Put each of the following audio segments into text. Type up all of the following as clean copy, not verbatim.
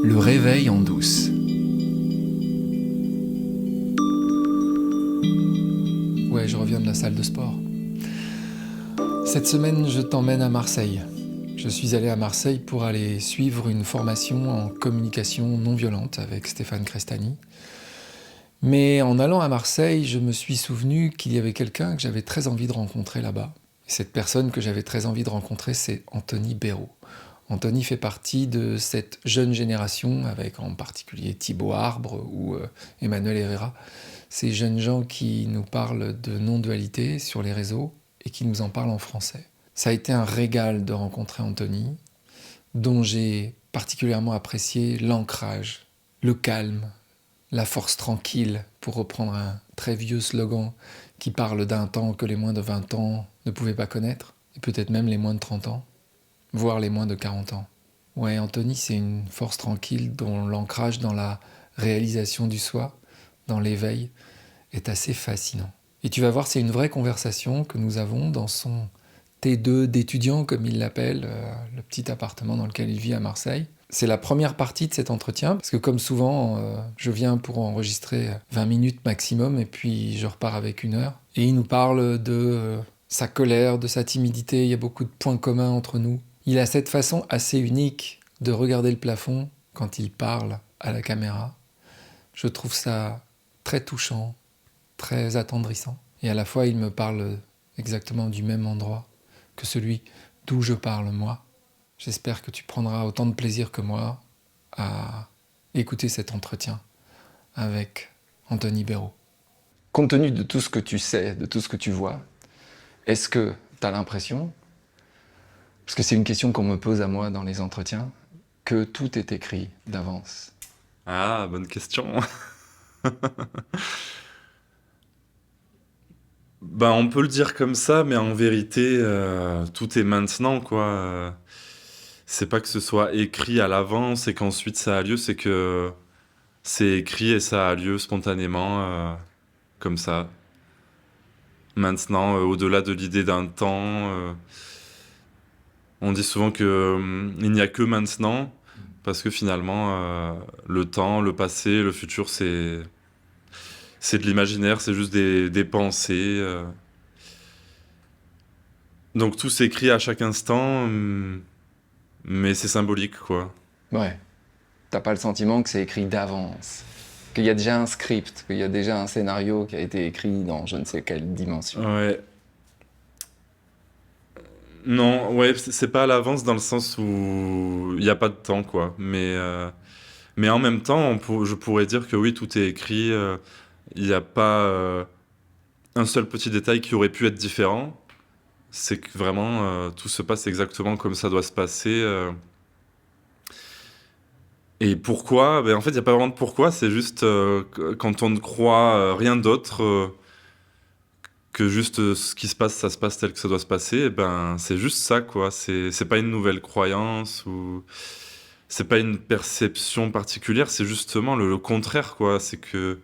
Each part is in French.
Le réveil en douce. Ouais, je reviens de la salle de sport. Cette semaine, je t'emmène à Marseille. Je suis allé à Marseille pour aller suivre une formation en communication non violente avec Stéphane Crestani. Mais en allant à Marseille, je me suis souvenu qu'il y avait quelqu'un que j'avais très envie de rencontrer là-bas. Et cette personne que j'avais très envie de rencontrer, c'est Anthony Béraud. Anthony fait partie de cette jeune génération, avec en particulier Thibaut Arbre ou Emmanuel Herrera. Ces jeunes gens qui nous parlent de non-dualité sur les réseaux et qui nous en parlent en français. Ça a été un régal de rencontrer Anthony, dont j'ai particulièrement apprécié l'ancrage, le calme, la force tranquille, pour reprendre un très vieux slogan qui parle d'un temps que les moins de 20 ans ne pouvaient pas connaître, et peut-être même les moins de 30 ans, voire les moins de 40 ans. Ouais, Anthony, c'est une force tranquille dont l'ancrage dans la réalisation du soi, dans l'éveil, est assez fascinant. Et tu vas voir, c'est une vraie conversation que nous avons dans son T2 d'étudiant, comme il l'appelle, le petit appartement dans lequel il vit à Marseille. C'est la première partie de cet entretien, parce que comme souvent, je viens pour enregistrer 20 minutes maximum, et puis je repars avec 1 heure. Et il nous parle de sa colère, de sa timidité, il y a beaucoup de points communs entre nous. Il a cette façon assez unique de regarder le plafond quand il parle à la caméra. Je trouve ça très touchant, très attendrissant. Et à la fois, il me parle exactement du même endroit que celui d'où je parle moi. J'espère que tu prendras autant de plaisir que moi à écouter cet entretien avec Anthony Béraud. Compte tenu de tout ce que tu sais, de tout ce que tu vois, est-ce que tu as l'impression, parce que c'est une question qu'on me pose à moi dans les entretiens, que tout est écrit d'avance? Ah, bonne question. Ben, on peut le dire comme ça, mais en vérité, tout est maintenant, quoi. C'est pas que ce soit écrit à l'avance et qu'ensuite ça a lieu, c'est que c'est écrit et ça a lieu spontanément, comme ça. Maintenant, au-delà de l'idée d'un temps, on dit souvent que il n'y a que maintenant, parce que finalement, le temps, le passé, le futur, c'est de l'imaginaire, c'est juste des pensées. Donc tout s'écrit à chaque instant, mais c'est symbolique, quoi. Ouais, t'as pas le sentiment que c'est écrit d'avance, qu'il y a déjà un script, qu'il y a déjà un scénario qui a été écrit dans je ne sais quelle dimension. Ouais. Non, ouais, c'est pas à l'avance dans le sens où il n'y a pas de temps, quoi. Mais en même temps, je pourrais dire que oui, tout est écrit. Il n'y a pas un seul petit détail qui aurait pu être différent. C'est que vraiment, tout se passe exactement comme ça doit se passer. Et pourquoi? Ben, en fait, il n'y a pas vraiment de pourquoi. C'est juste quand on ne croit rien d'autre que juste ce qui se passe, ça se passe tel que ça doit se passer, eh ben, c'est juste ça, quoi. C'est pas une nouvelle croyance ou c'est pas une perception particulière, c'est justement le contraire, quoi. C'est que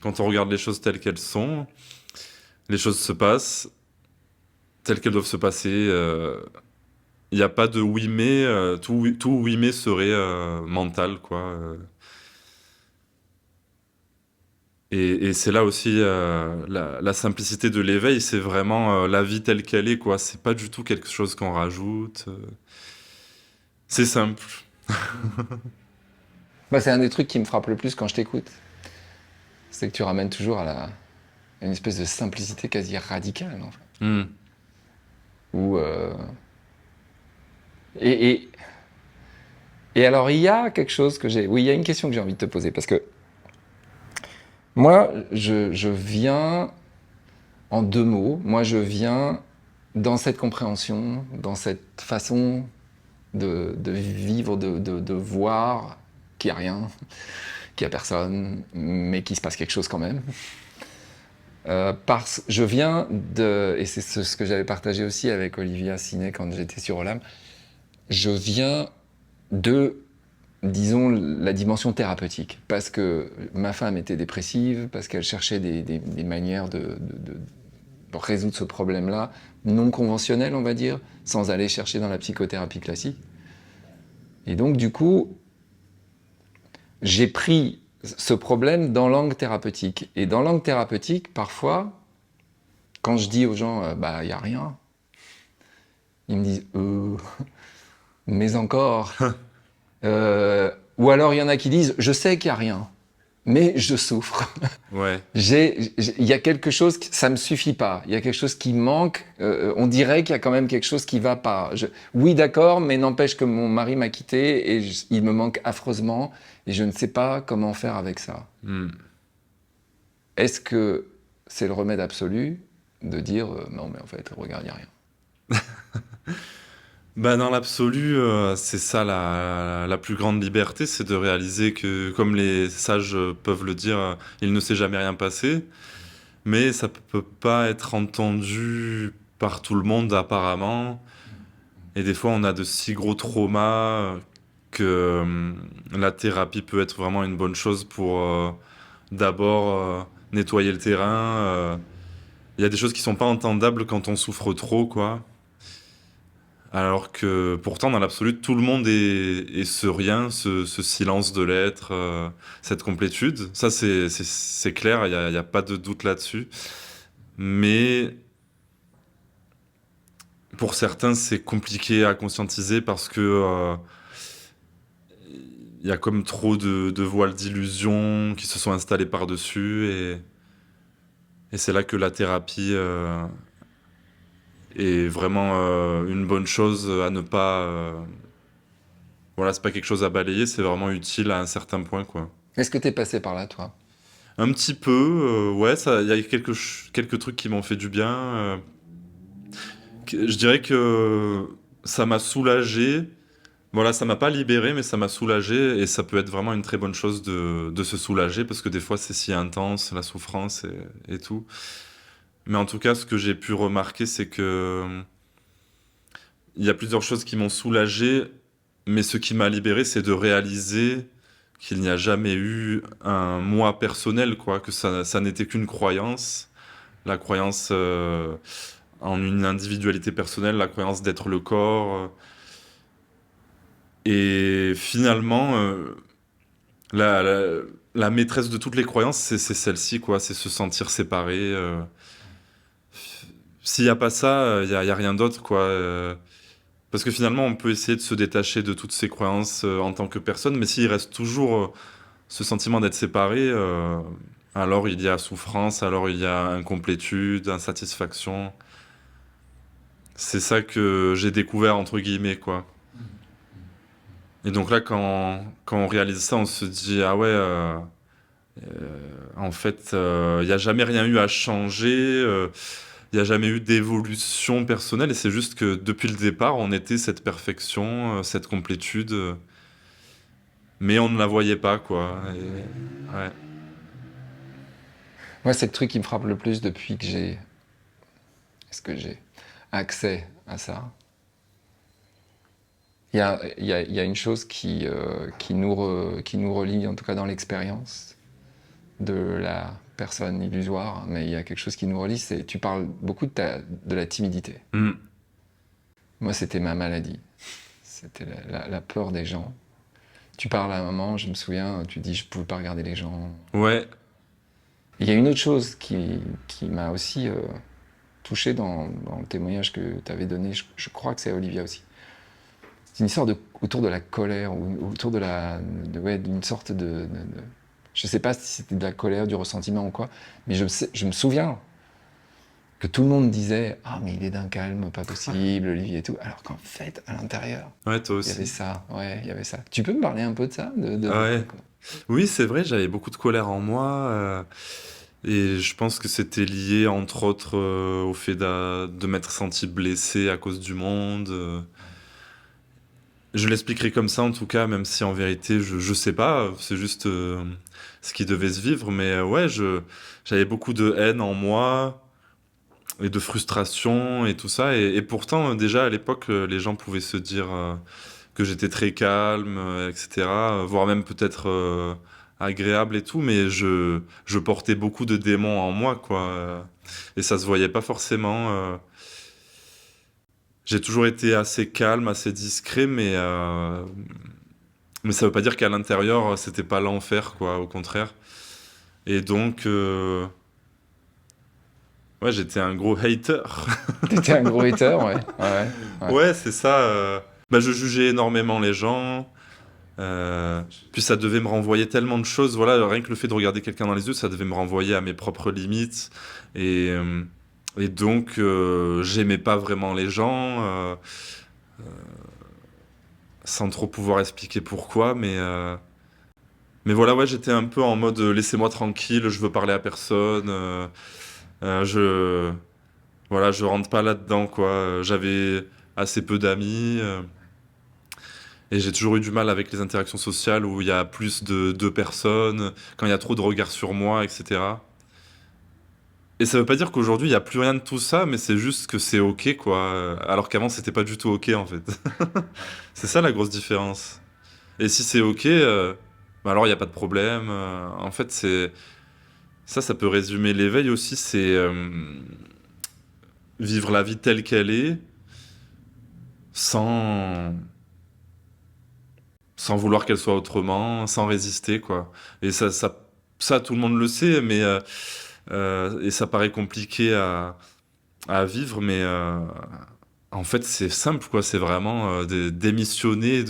quand on regarde les choses telles qu'elles sont, les choses se passent telles qu'elles doivent se passer. Il n'y a pas de oui mais, tout oui mais serait mental, quoi. Et c'est là aussi la simplicité de l'éveil, c'est vraiment la vie telle qu'elle est, quoi. C'est pas du tout quelque chose qu'on rajoute. C'est simple. Bah, c'est un des trucs qui me frappe le plus quand je t'écoute. C'est que tu ramènes toujours à une espèce de simplicité quasi radicale, en fait. Hmm. Où, et, et, et alors, il y a quelque chose que j'ai... Oui, il y a une question que j'ai envie de te poser, parce que moi, je viens en 2 mots. Moi, je viens dans cette compréhension, dans cette façon de vivre, de voir qu'il n'y a rien, qu'il n'y a personne, mais qu'il se passe quelque chose quand même. Je viens de, et c'est ce que j'avais partagé aussi avec Olivia Sinet quand j'étais sur Olam, je viens de, disons, la dimension thérapeutique. Parce que ma femme était dépressive, parce qu'elle cherchait des manières de résoudre ce problème-là, non conventionnelles, on va dire, sans aller chercher dans la psychothérapie classique. Et donc, du coup, j'ai pris ce problème dans langue thérapeutique. Et dans langue thérapeutique, parfois, quand je dis aux gens, bah, il n'y a rien, ils me disent, mais encore. Ou alors il y en a qui disent, je sais qu'il n'y a rien, mais je souffre. Ouais. Il y a quelque chose, ça me suffit pas. Il y a quelque chose qui manque. On dirait qu'il y a quand même quelque chose qui va pas. Oui, d'accord, mais n'empêche que mon mari m'a quitté et il me manque affreusement et je ne sais pas comment faire avec ça. Mm. Est-ce que c'est le remède absolu de dire non, mais en fait, regarde, il n'y a rien. Bah, dans l'absolu, c'est ça la plus grande liberté, c'est de réaliser que, comme les sages peuvent le dire, il ne s'est jamais rien passé, mais ça peut pas être entendu par tout le monde apparemment. Et des fois, on a de si gros traumas que la thérapie peut être vraiment une bonne chose pour d'abord nettoyer le terrain. Il y a des choses qui sont pas entendables quand on souffre trop, quoi. Alors que pourtant, dans l'absolu, tout le monde est ce rien, ce silence de l'être, cette complétude. Ça, c'est clair, il y a pas de doute là-dessus. Mais pour certains, c'est compliqué à conscientiser parce que il y a comme trop de voiles d'illusion qui se sont installés par-dessus. Et c'est là que la thérapie est vraiment une bonne chose à ne pas. Voilà, c'est pas quelque chose à balayer, c'est vraiment utile à un certain point, quoi. Est-ce que tu es passé par là, toi? Un petit peu, ouais, ça, il y a quelques trucs qui m'ont fait du bien. Je dirais que ça m'a soulagé. Voilà, ça m'a pas libéré, mais ça m'a soulagé, et ça peut être vraiment une très bonne chose de se soulager, parce que des fois c'est si intense, la souffrance et tout. Mais en tout cas, ce que j'ai pu remarquer, c'est que il y a plusieurs choses qui m'ont soulagé, mais ce qui m'a libéré, c'est de réaliser qu'il n'y a jamais eu un moi personnel, quoi, que ça n'était qu'une croyance, la croyance en une individualité personnelle, la croyance d'être le corps. Et finalement, la, la, la maîtresse de toutes les croyances, c'est celle-ci, quoi, c'est se sentir séparé. S'il n'y a pas ça, y a rien d'autre, quoi. Parce que finalement, on peut essayer de se détacher de toutes ces croyances en tant que personne, mais s'il reste toujours ce sentiment d'être séparé, alors il y a souffrance, alors il y a incomplétude, insatisfaction. C'est ça que j'ai découvert, entre guillemets, quoi. Et donc là, quand on réalise ça, on se dit, ah ouais, en fait, il n'y a jamais rien eu à changer, il n'y a jamais eu d'évolution personnelle, et c'est juste que depuis le départ, on était cette perfection, cette complétude, mais on ne la voyait pas, quoi. Ouais. Moi, c'est le truc qui me frappe le plus depuis que est-ce que j'ai accès à ça. Il y a une chose qui nous relie, en tout cas dans l'expérience de la personne illusoire, mais il y a quelque chose qui nous relie, tu parles beaucoup de la timidité. Mm. Moi, c'était ma maladie. C'était la peur des gens. Tu parles à un moment, je me souviens, tu dis, je ne pouvais pas regarder les gens. Ouais. Il y a une autre chose qui m'a aussi touché dans le témoignage que tu avais donné, je crois que c'est à Olivia aussi. C'est une histoire autour de la colère, ou autour d'une sorte je ne sais pas si c'était de la colère, du ressentiment ou quoi, mais je me souviens que tout le monde disait « Ah, mais il est d'un calme pas possible, Olivier et tout », alors qu'en fait, à l'intérieur, Ouais, toi il y avait aussi. ça. Ouais, il y avait ça. Tu peux me parler un peu de ça Ouais. Oui, c'est vrai, j'avais beaucoup de colère en moi. Et je pense que c'était lié, entre autres, au fait de m'être senti blessé à cause du monde. Je l'expliquerai comme ça, en tout cas, même si en vérité, je sais pas. C'est juste ce qui devait se vivre. Mais ouais, j'avais beaucoup de haine en moi et de frustration et tout ça. Et pourtant, déjà, à l'époque, les gens pouvaient se dire que j'étais très calme, etc. Voire même peut-être agréable et tout, mais je portais beaucoup de démons en moi, quoi. Et ça se voyait pas forcément. J'ai toujours été assez calme, assez discret, mais Mais ça veut pas dire qu'à l'intérieur, c'était pas l'enfer, quoi, au contraire. Et donc, ouais, j'étais un gros hater. T'étais un gros hater, ouais. Ouais. Ouais. Ouais, c'est ça. Bah, je jugeais énormément les gens. Puis ça devait me renvoyer tellement de choses. Voilà, rien que le fait de regarder quelqu'un dans les yeux, ça devait me renvoyer à mes propres limites. Et, euh, et donc, j'aimais pas vraiment les gens, sans trop pouvoir expliquer pourquoi. Mais voilà, ouais, j'étais un peu en mode laissez-moi tranquille, je veux parler à personne. Je, voilà, je rentre pas là-dedans, quoi. J'avais assez peu d'amis. Et j'ai toujours eu du mal avec les interactions sociales où il y a plus de deux personnes, quand il y a trop de regards sur moi, etc. Et ça veut pas dire qu'aujourd'hui il y a plus rien de tout ça, mais c'est juste que c'est ok, quoi. Alors qu'avant c'était pas du tout ok, en fait. C'est ça la grosse différence. Et si c'est ok, bah alors il y a pas de problème. En fait, c'est ça peut résumer l'éveil aussi, c'est vivre la vie telle qu'elle est, sans sans vouloir qu'elle soit autrement, sans résister, quoi. Et ça tout le monde le sait, mais et ça paraît compliqué à vivre, mais en fait, c'est simple, quoi. C'est vraiment démissionner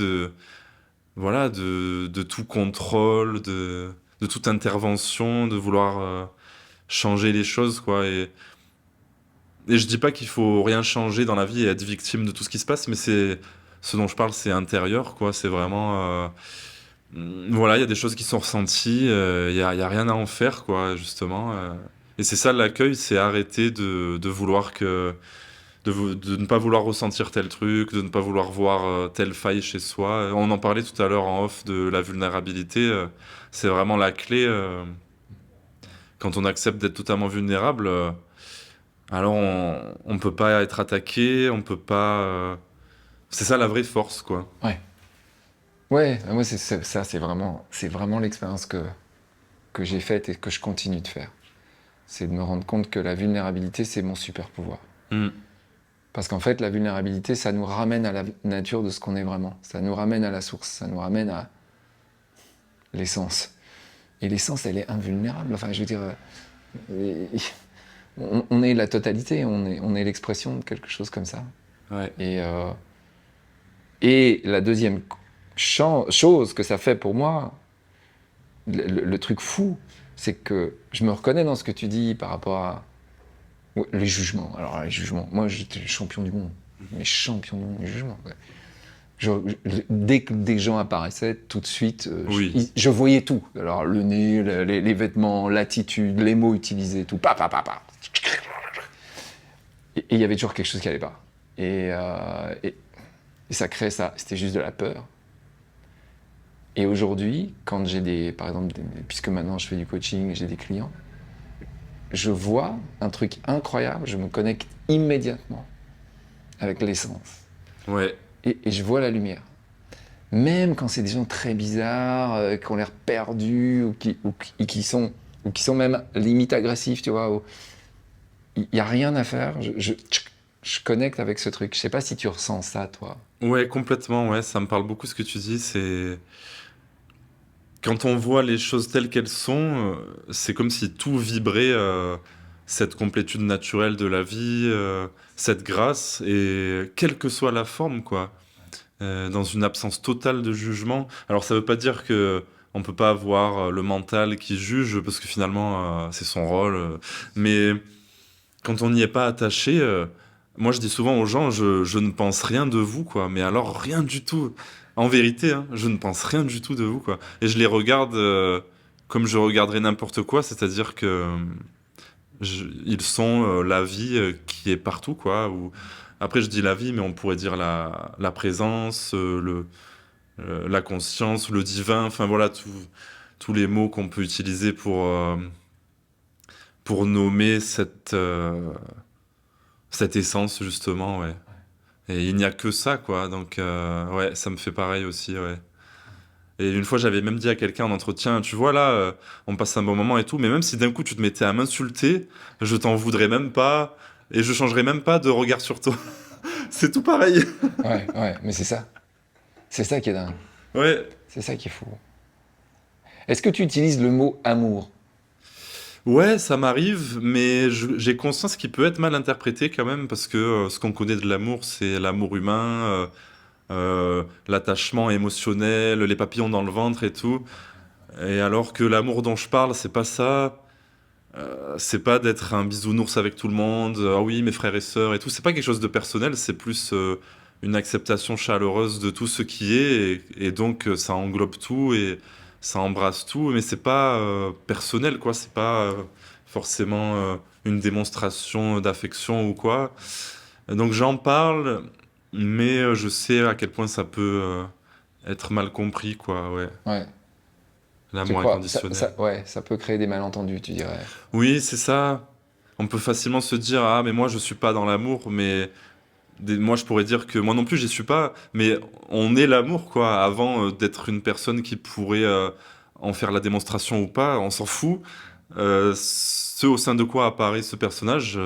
voilà, de tout contrôle, de toute intervention, de vouloir changer les choses, quoi. Et je dis pas qu'il faut rien changer dans la vie et être victime de tout ce qui se passe, mais ce dont je parle, c'est intérieur, quoi. C'est vraiment voilà, il y a des choses qui sont ressenties, y a rien à en faire, quoi, justement. Et c'est ça l'accueil, c'est arrêter de vouloir de ne pas vouloir ressentir tel truc, de ne pas vouloir voir telle faille chez soi. On en parlait tout à l'heure en off de la vulnérabilité. C'est vraiment la clé. Quand on accepte d'être totalement vulnérable, alors on peut pas être attaqué, on peut pas. C'est ça la vraie force, quoi. Ouais. Ouais, moi, ça, c'est vraiment l'expérience que j'ai faite et que je continue de faire. C'est de me rendre compte que la vulnérabilité, c'est mon super pouvoir. Mm. Parce qu'en fait, la vulnérabilité, ça nous ramène à la nature de ce qu'on est vraiment. Ça nous ramène à la source, ça nous ramène à l'essence. Et l'essence, elle est invulnérable. Enfin, je veux dire, on est la totalité, on est l'expression de quelque chose comme ça. Ouais. Et la deuxième chose que ça fait pour moi, le truc fou, c'est que je me reconnais dans ce que tu dis par rapport à les jugements. Alors, les jugements, moi j'étais champion du monde, mais champion du monde des jugements. Ouais. Dès que des gens apparaissaient, tout de suite, Oui. je voyais tout. Alors, le nez, les vêtements, l'attitude, les mots utilisés, tout. Pa. Et il y avait toujours quelque chose qui n'allait pas. Et ça crée ça. C'était juste de la peur. Et aujourd'hui, quand j'ai par exemple, puisque maintenant je fais du coaching, j'ai des clients, je vois un truc incroyable, je me connecte immédiatement avec l'essence. Ouais. Et je vois la lumière. Même quand c'est des gens très bizarres, qui ont l'air perdus, ou qui sont même limite agressifs, tu vois, il n'y a rien à faire, je connecte avec ce truc. Je sais pas si tu ressens ça, toi. Ouais, complètement, ouais, ça me parle beaucoup ce que tu dis, c'est... Quand on voit les choses telles qu'elles sont, c'est comme si tout vibrait, cette complétude naturelle de la vie, cette grâce, et quelle que soit la forme, quoi, dans une absence totale de jugement. Alors ça veut pas dire que on peut pas avoir le mental qui juge, parce que finalement, c'est son rôle, mais quand on n'y est pas attaché, moi je dis souvent aux gens, je ne pense rien de vous, quoi, mais alors rien du tout. En vérité, hein, je ne pense rien du tout de vous, quoi. Et je les regarde comme je regarderais n'importe quoi, c'est-à-dire que ils sont la vie qui est partout, quoi. Après, je dis la vie, mais on pourrait dire la présence, la conscience, le divin, enfin voilà, tous les mots qu'on peut utiliser pour nommer cette essence, justement, ouais. Et il n'y a que ça, quoi. Donc, ouais, ça me fait pareil aussi, ouais. Et une fois, j'avais même dit à quelqu'un en entretien, tu vois, là, on passe un bon moment et tout, mais même si d'un coup tu te mettais à m'insulter, je t'en voudrais même pas, et je changerais même pas de regard sur toi. C'est tout pareil. Ouais, mais c'est ça. C'est ça qui est dingue. Ouais, C'est ça qui est fou. Est-ce que tu utilises le mot amour? ouais, ça m'arrive, mais j'ai conscience qu'il peut être mal interprété quand même, parce que ce qu'on connaît de l'amour, c'est l'amour humain, l'attachement émotionnel, les papillons dans le ventre et tout. Et alors que l'amour dont je parle, c'est pas ça. C'est pas d'être un bisounours avec tout le monde, ah oui, mes frères et sœurs et tout. C'est pas quelque chose de personnel, c'est plus une acceptation chaleureuse de tout ce qui est, et donc ça englobe tout et ça embrasse tout, mais c'est pas personnel, quoi. C'est pas forcément une démonstration d'affection ou quoi. Donc j'en parle, mais je sais à quel point ça peut être mal compris, quoi, ouais. Ouais. Tu L'amour crois? inconditionnel. Ouais, ça peut créer des malentendus, tu dirais. Oui, c'est ça. On peut facilement se dire, ah, mais moi, je suis pas dans l'amour, mais moi, je pourrais dire que moi non plus, j'y suis pas, mais on est l'amour, quoi. Avant d'être une personne qui pourrait en faire la démonstration ou pas, on s'en fout. Ce au sein de quoi apparaît ce personnage,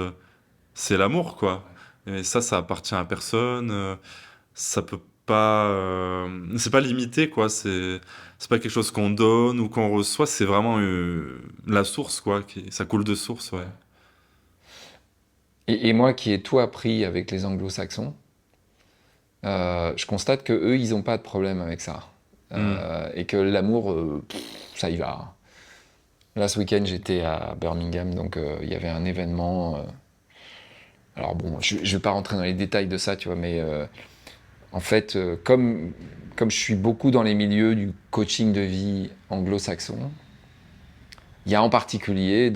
c'est l'amour, quoi. Et ça appartient à personne. Ça peut pas. C'est pas limité, quoi. C'est pas quelque chose qu'on donne ou qu'on reçoit. C'est vraiment la source, quoi. Ça coule de source, ouais. Et moi qui ai tout appris avec les anglo-saxons, je constate que eux, ils n'ont pas de problème avec ça. Hmm. Et que l'amour, ça y va. Là, ce week-end, j'étais à Birmingham, donc il y avait un événement. Alors bon, je ne vais pas rentrer dans les détails de ça, tu vois, mais en fait, comme je suis beaucoup dans les milieux du coaching de vie anglo-saxon, il y a en particulier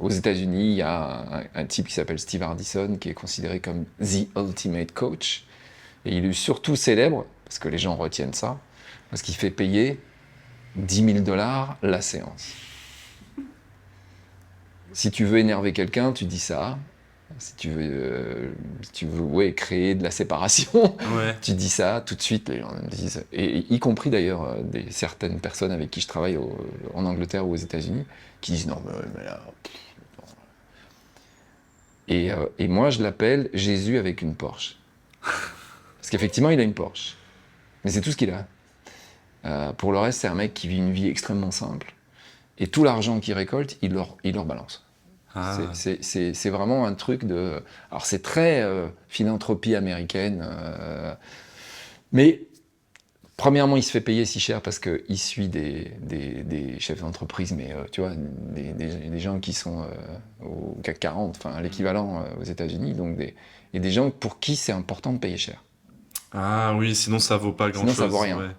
aux États-Unis, il y a un type qui s'appelle Steve Hardison, qui est considéré comme the ultimate coach. Et il est surtout célèbre, parce que les gens retiennent ça, parce qu'il fait payer $10 000 la séance. Si tu veux énerver quelqu'un, tu dis ça. Si tu veux ouais, créer de la séparation, Ouais. tu dis ça, tout de suite les gens me disent, et y compris d'ailleurs certaines personnes avec qui je travaille en Angleterre ou aux États-Unis, qui disent non, mais là, et moi je l'appelle Jésus avec une Porsche. Parce qu'effectivement il a une Porsche, mais c'est tout ce qu'il a. Pour le reste, c'est un mec qui vit une vie extrêmement simple, et tout l'argent qu'il récolte, il leur balance. Ah. C'est vraiment un truc de... Alors c'est très philanthropie américaine, mais premièrement, il se fait payer si cher parce qu'il suit des chefs d'entreprise, mais tu vois, des gens qui sont au CAC 40, enfin l'équivalent aux États-Unis, donc et des gens pour qui c'est important de payer cher. Ah oui, sinon ça vaut pas Sinon, grand-chose. ça vaut rien. Ouais.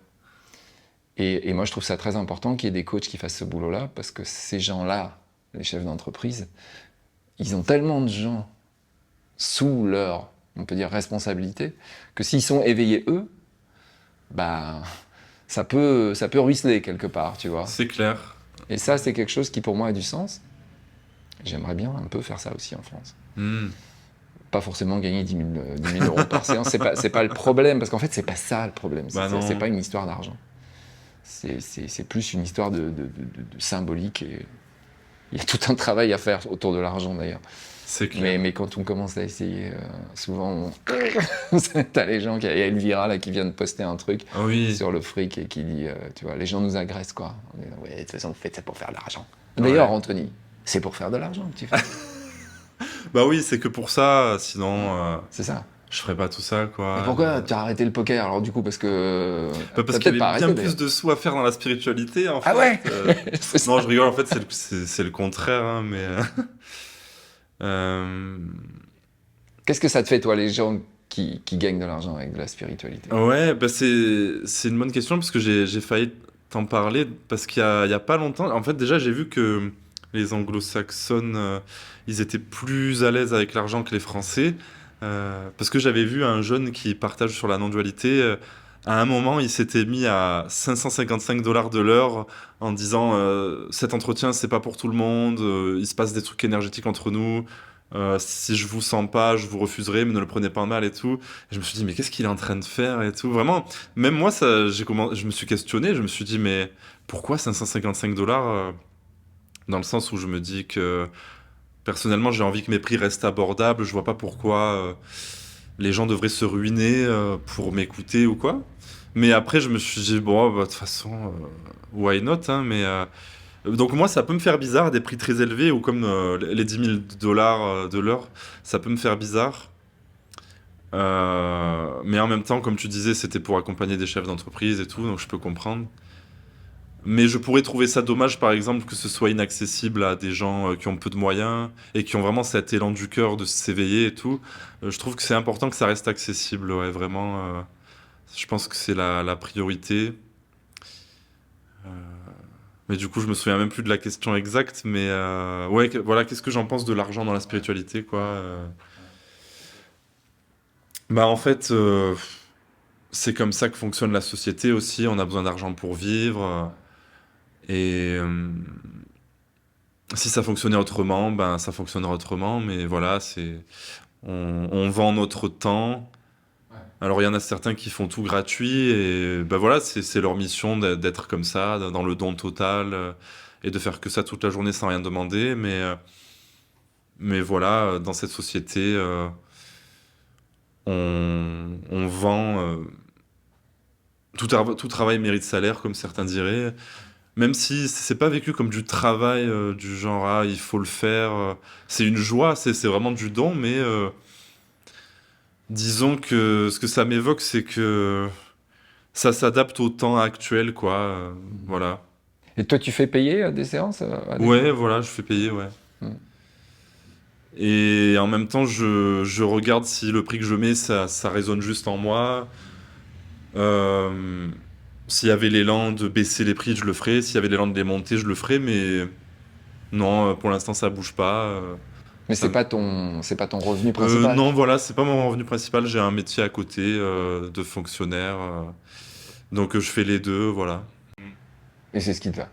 Et moi, je trouve ça très important qu'il y ait des coachs qui fassent ce boulot-là, parce que ces gens-là, les chefs d'entreprise, ils ont tellement de gens sous leur, on peut dire, responsabilité, que s'ils sont éveillés eux, bah, ça peut ruisseler quelque part, tu vois. C'est clair. Et ça, c'est quelque chose qui pour moi a du sens. J'aimerais bien un peu faire ça aussi en France. Hmm. Pas forcément gagner 10 000 euros par séance, c'est pas le problème, parce qu'en fait, c'est pas ça le problème. Bah non. C'est pas une histoire d'argent. C'est plus une histoire de symbolique. Et il y a tout un travail à faire autour de l'argent d'ailleurs. C'est clair. Mais quand on commence à essayer, souvent, t'as les gens, il y a Elvira là, qui vient de poster un truc Ah oui. sur le fric et qui dit, tu vois, les gens nous agressent quoi. On dit, ouais, de toute façon, vous faites ça pour faire de l'argent. D'ailleurs, Ouais. Anthony, c'est pour faire de l'argent que tu fais. Bah oui, c'est que pour ça, sinon C'est ça. je ferais pas tout ça, quoi. Et pourquoi tu as arrêté le poker alors du coup? Parce que. Bah, parce t'as qu'il y peut-être pas avait bien arrêté, plus de sous à faire dans la spiritualité, en fait. Ah ouais C'est ça. Non, je rigole, en fait, c'est le contraire, hein, mais... Qu'est-ce que ça te fait, toi, les gens qui gagnent de l'argent avec de la spiritualité? Ouais, bah c'est une bonne question, parce que j'ai failli t'en parler, parce qu'il y a pas longtemps, en fait, déjà, j'ai vu que les anglo-saxons, ils étaient plus à l'aise avec l'argent que les Français, parce que j'avais vu un jeune qui partage sur la non-dualité, à un moment, il s'était mis à $555 de l'heure en disant cet entretien, c'est pas pour tout le monde, il se passe des trucs énergétiques entre nous, si je vous sens pas, je vous refuserai, mais ne le prenez pas mal et tout. Et je me suis dit, mais qu'est-ce qu'il est en train de faire et tout. Vraiment, même moi, je me suis questionné, je me suis dit, mais pourquoi $555 dans le sens où je me dis que personnellement, j'ai envie que mes prix restent abordables, je vois pas pourquoi les gens devraient se ruiner pour m'écouter ou quoi. Mais après, je me suis dit, bon, bah, de toute façon, why not, hein, donc moi, ça peut me faire bizarre, des prix très élevés, ou comme les 10 000 dollars de l'heure, ça peut me faire bizarre. Mais en même temps, comme tu disais, c'était pour accompagner des chefs d'entreprise et tout, donc je peux comprendre. Mais je pourrais trouver ça dommage, par exemple, que ce soit inaccessible à des gens qui ont peu de moyens et qui ont vraiment cet élan du cœur de s'éveiller et tout. Je trouve que c'est important que ça reste accessible, ouais, vraiment. Je pense que c'est la priorité. Euh, mais du coup, je me souviens même plus de la question exacte. Mais ouais, voilà, qu'est-ce que j'en pense de l'argent dans la spiritualité, quoi. Bah, en fait, c'est comme ça que fonctionne la société aussi. On a besoin d'argent pour vivre. Et si ça fonctionnait autrement, ben ça fonctionnerait autrement. Mais voilà, on vend notre temps. Alors il y en a certains qui font tout gratuit et ben voilà, c'est leur mission d'être comme ça, dans le don total et de faire que ça toute la journée sans rien demander. Mais voilà, dans cette société, on vend. Tout travail mérite salaire, comme certains diraient. Même si c'est pas vécu comme du travail, du genre, ah, il faut le faire. C'est une joie, c'est vraiment du don, mais disons que ce que ça m'évoque, c'est que ça s'adapte au temps actuel, quoi. Voilà. Et toi, tu fais payer des séances à des Ouais, gens? voilà, je fais payer, ouais. Mm. Et en même temps, je regarde si le prix que je mets, ça résonne juste en moi. Euh, S'il y avait l'élan de baisser les prix, je le ferais. S'il y avait l'élan de les monter, je le ferais. Mais non, pour l'instant, ça bouge pas. Mais Ça- c'est pas ton revenu principal. non, voilà, c'est pas mon revenu principal. J'ai un métier à côté de fonctionnaire. Donc je fais les deux, voilà. Et c'est ce qui te va.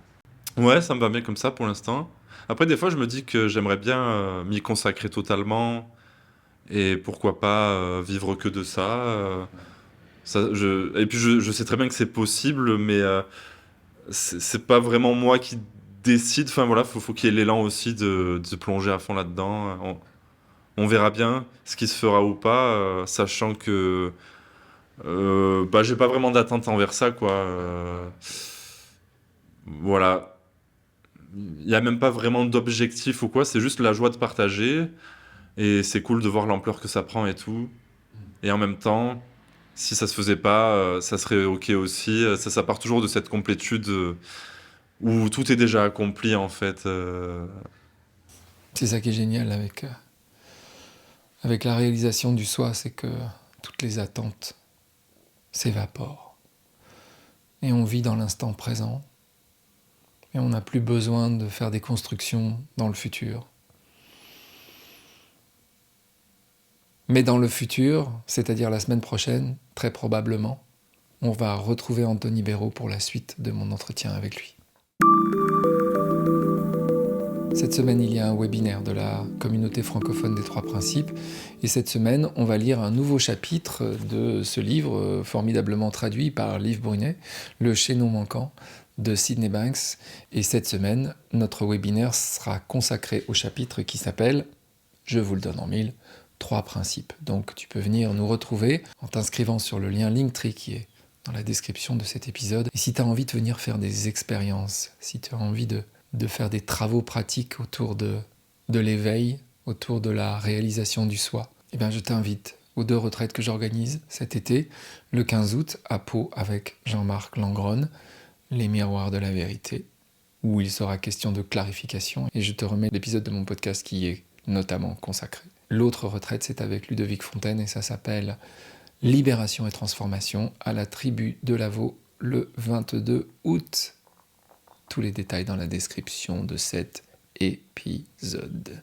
Ouais, ça me va bien comme ça pour l'instant. Après, des fois, je me dis que j'aimerais bien m'y consacrer totalement et pourquoi pas vivre que de ça. Et puis, je sais très bien que c'est possible, mais c'est pas vraiment moi qui décide. Enfin, voilà, faut qu'il y ait l'élan aussi de se plonger à fond là-dedans. On verra bien ce qui se fera ou pas, sachant que bah, j'ai pas vraiment d'attente envers ça, quoi. Voilà. Il n'y a même pas vraiment d'objectif ou quoi, c'est juste la joie de partager. Et c'est cool de voir l'ampleur que ça prend et tout. Et en même temps, si ça se faisait pas, ça serait ok aussi. Ça part toujours de cette complétude où tout est déjà accompli en fait. C'est ça qui est génial avec la réalisation du soi, c'est que toutes les attentes s'évaporent. Et on vit dans l'instant présent. Et on n'a plus besoin de faire des constructions dans le futur. Mais dans le futur, c'est-à-dire la semaine prochaine, très probablement, on va retrouver Anthony Béraud pour la suite de mon entretien avec lui. Cette semaine, il y a un webinaire de la communauté francophone des Trois Principes. Et cette semaine, on va lire un nouveau chapitre de ce livre formidablement traduit par Liv Brunet, Le chaînon manquant de Sydney Banks. Et cette semaine, notre webinaire sera consacré au chapitre qui s'appelle, je vous le donne en mille, Trois Principes. Donc tu peux venir nous retrouver en t'inscrivant sur le lien Linktree qui est dans la description de cet épisode. Et si tu as envie de venir faire des expériences, si tu as envie de faire des travaux pratiques autour de l'éveil, autour de la réalisation du soi, eh bien je t'invite aux 2 retraites que j'organise cet été, le 15 août à Pau avec Jean-Marc Langronne, les miroirs de la vérité, où il sera question de clarification, et je te remets l'épisode de mon podcast qui y est notamment consacré. L'autre retraite, c'est avec Ludovic Fontaine, et ça s'appelle Libération et transformation à la tribu de Lavaux, le 22 août. Tous les détails dans la description de cet épisode.